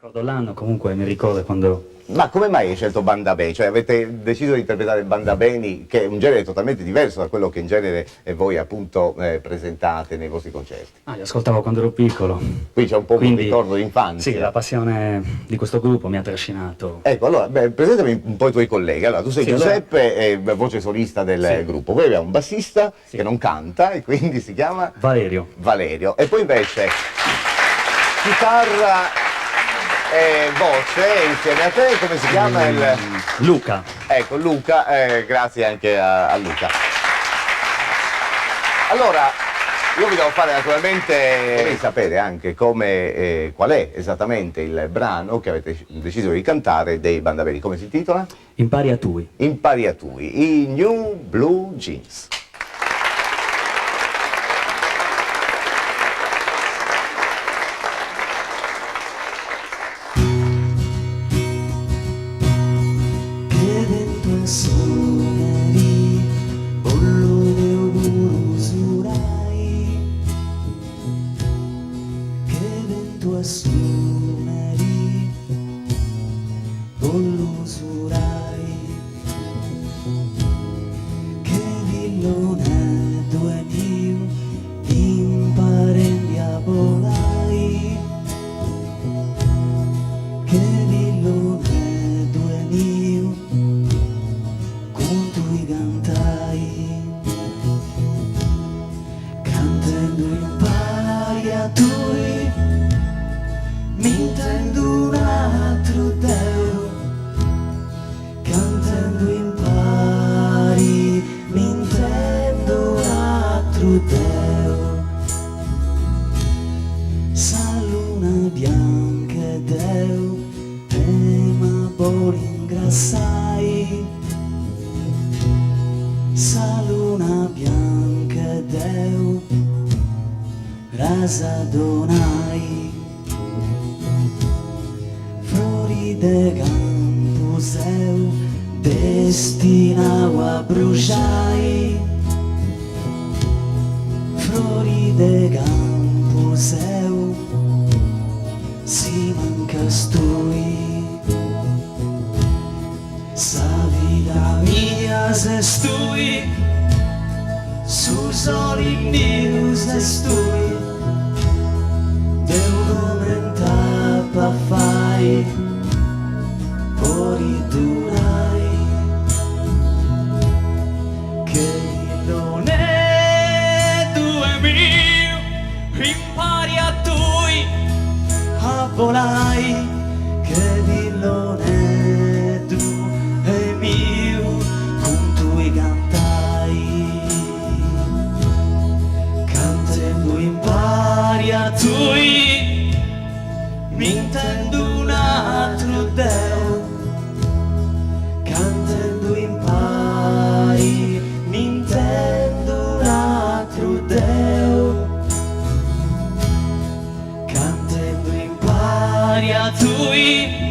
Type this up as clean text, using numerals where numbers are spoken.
Ricordo l'anno, comunque mi ricordo quando... Ma come mai hai scelto Banda Beni? Cioè avete deciso di interpretare Banda Beni, che è un genere totalmente diverso da quello che in genere voi appunto presentate nei vostri concerti. Ah, li ascoltavo quando ero piccolo. Qui c'è un po' un ricordo d'infanzia. Sì, la passione di questo gruppo mi ha trascinato. Ecco, allora, presentami un po' i tuoi colleghi. Allora, tu sei Giuseppe, voce solista del gruppo. Poi abbiamo un bassista che non canta e quindi si chiama... Valerio. Valerio. E poi invece chitarra e voce insieme a te, come si chiama? Luca. Ecco, Luca, grazie anche a Luca. Allora, io vi devo fare naturalmente, vorrei sapere anche come, qual è esattamente il brano che avete deciso di cantare dei Banda Beni. Come si intitola? Impari a tui. Impari a tui, i New Blue Jeans. Suonari, bollusurai, che villone due mio imparenti a volai, che villone due mio con tui cantai, cantando impari a tui. Mi intendo un altro Deo, cantando impari, mi intendo un altro Deo. Sa luna bianca Deo, tema boli ingrassai. Sa luna bianca Deo, rasa donai. De campus eu destinau a bruciai, flori de campus eu si mancastui, sa vita mia se stui, su soli miu se stui, Deu commentava fai. Dunai, che non è due mio, impari a tui a volai, che non è due mio, con tui cantai, cantando impari a tui, mi intendo un altro Deo. Cantando impari, mi intendo un altro Deo. Cantando impari a tui.